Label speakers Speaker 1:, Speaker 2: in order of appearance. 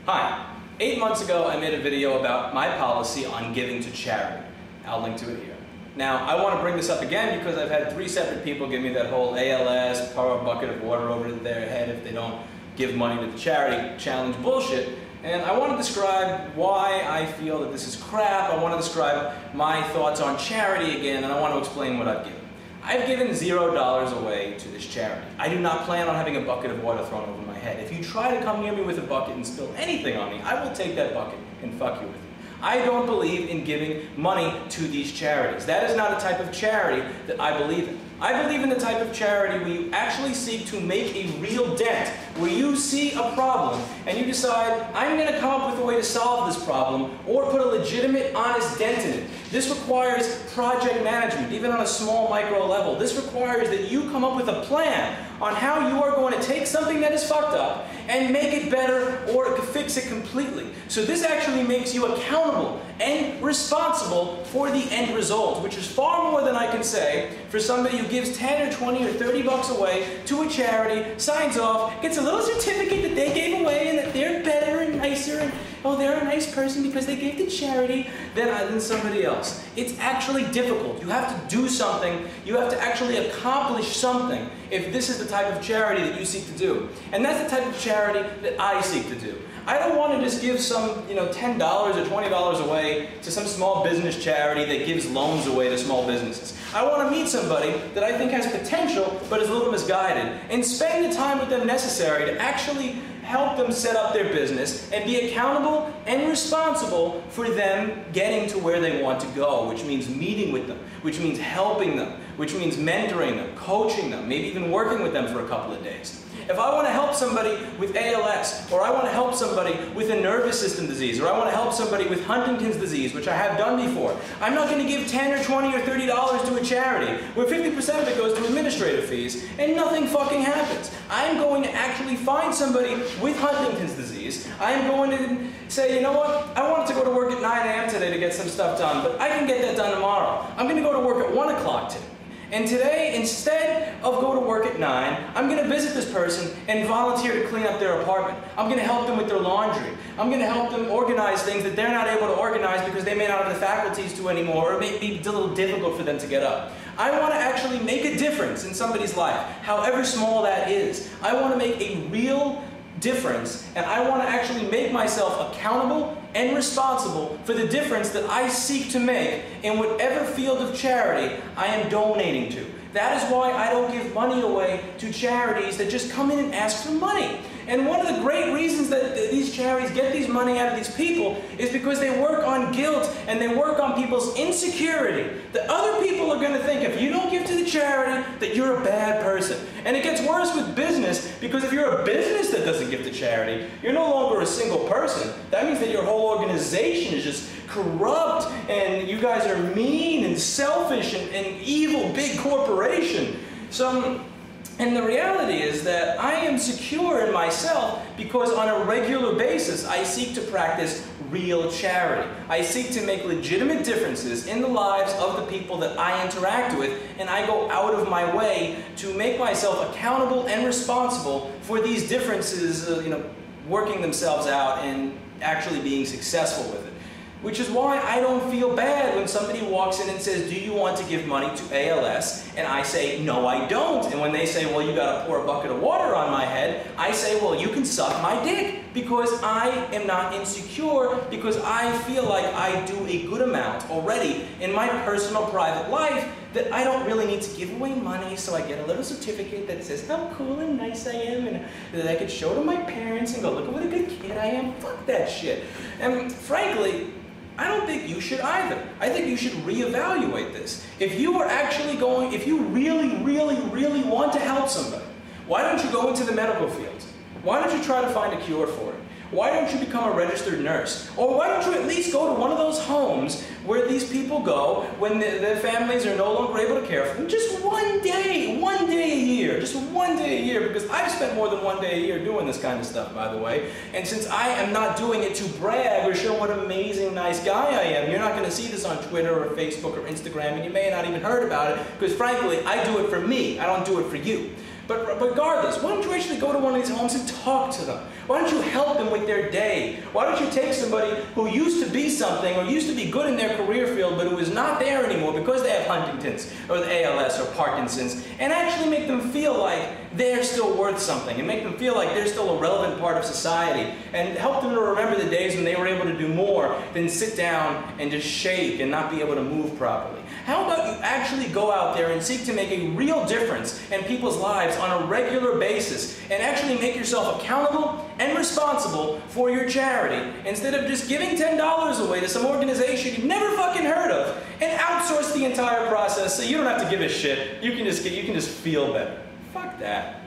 Speaker 1: Hi. 8 months ago I made a video about my policy on giving to charity. I'll link to it here. Now I want to bring this up again because I've had 3 separate people give me that whole ALS, pour a bucket of water over their head if they don't give money to the charity challenge bullshit. And I want to describe why I feel that this is crap. I want to describe my thoughts on charity again, and I want to explain what I've given. I've given $0 away to this charity. I do not plan on having a bucket of water thrown over my head. If you try to come near me with a bucket and spill anything on me, I will take that bucket and fuck you with it. I don't believe in giving money to these charities. That is not a type of charity that I believe in. I believe in the type of charity where you actually seek to make a real dent, where you see a problem and you decide, I'm going to come up with a way to solve this problem or put a legitimate, honest dent in it. This requires project management, even on a small micro level. This requires that you come up with a plan on how you are going to take something that is fucked up and make it better or fix it completely. So this actually makes you accountable and responsible for the end result, which is far more than I can say for somebody who gives 10 or 20 or 30 bucks away to a charity, signs off, gets a little certificate that they gave away and that they're better and nicer and, oh, they're a nice person because they gave to charity than somebody else. It's actually difficult. You have to do something. You have to actually accomplish something if this is the type of charity that you seek to do. And that's the type of charity that I seek to do. I don't want to just give some, $10 or $20 away to some small business charity that gives loans away to small businesses. I want to meet somebody that I think has potential but is a little misguided and spend the time with them necessary to actually help them set up their business and be accountable and responsible for them getting to where they want to go, which means meeting with them, which means helping them, which means mentoring them, coaching them, maybe even working with them for a couple of days. If I want to help somebody with ALS, or I want to help somebody with a nervous system disease, or I want to help somebody with Huntington's disease, which I have done before, I'm not going to give 10 or 20 or $30 to a charity, where 50% of it goes to administrative fees, and nothing fucking happens. I'm going to actually find somebody with Huntington's disease. I'm going to say, you know what, I wanted to go to work at 9 a.m. today to get some stuff done, but I can get that done tomorrow. I'm going to go to work at 1 o'clock today. And today, instead of go to work at 9, I'm going to visit this person and volunteer to clean up their apartment. I'm going to help them with their laundry. I'm going to help them organize things that they're not able to organize because they may not have the faculties to anymore, or maybe it's a little difficult for them to get up. I want to actually make a difference in somebody's life, however small that is. I want to make a real difference, and I want to actually make myself accountable and responsible for the difference that I seek to make in whatever field of charity I am donating to. That is why I don't give money away to charities that just come in and ask for money. And one of the great reasons that these charities get these money out of these people is because they work on guilt and they work on people's insecurity. That other people are going to think if you don't give to the charity that you're a bad person. And it gets worse with business because if you're a business that doesn't give to charity, you're no longer a single person. That means that your whole organization is just corrupt and you guys are mean and selfish and evil big corporation. And the reality is that I am secure in myself because on a regular basis I seek to practice real charity. I seek to make legitimate differences in the lives of the people that I interact with, and I go out of my way to make myself accountable and responsible for these differences, working themselves out and actually being successful with it. Which is why I don't feel bad when somebody walks in and says, do you want to give money to ALS? And I say, no, I don't. And when they say, well, you got to pour a bucket of water on my head, I say, well, you can suck my dick. Because I am not insecure, because I feel like I do a good amount already in my personal private life that I don't really need to give away money, so I get a little certificate that says how cool and nice I am, and that I could show to my parents and go, look at what a good kid I am. Fuck that shit. And frankly, I don't think you should either. I think you should reevaluate this. If you are actually if you really, really, really want to help somebody, why don't you go into the medical field? Why don't you try to find a cure for it? Why don't you become a registered nurse? Or why don't you at least go to one of those homes where these people go when their families are no longer able to care for them? Just one day a year, just one day a year, because I've spent more than one day a year doing this kind of stuff, by the way. And since I am not doing it to brag or show what an amazing, nice guy I am, you're not going to see this on Twitter or Facebook or Instagram, and you may not even heard about it, because frankly, I do it for me. I don't do it for you. But regardless, why don't you actually go to one of these homes and talk to them? Why don't you help them with their day? Why don't you take somebody who used to be something or used to be good in their career field but who is not there anymore because they have Huntington's or the ALS or Parkinson's, and actually make them feel like they're still worth something and make them feel like they're still a relevant part of society, and help them to remember the days when they were able to do more than sit down and just shake and not be able to move properly. How about you actually go out there and seek to make a real difference in people's lives on a regular basis and actually make yourself accountable and responsible for your charity, instead of just giving $10 away to some organization you've never fucking heard of and outsource the entire process so you don't have to give a shit. You can just feel better. Fuck that.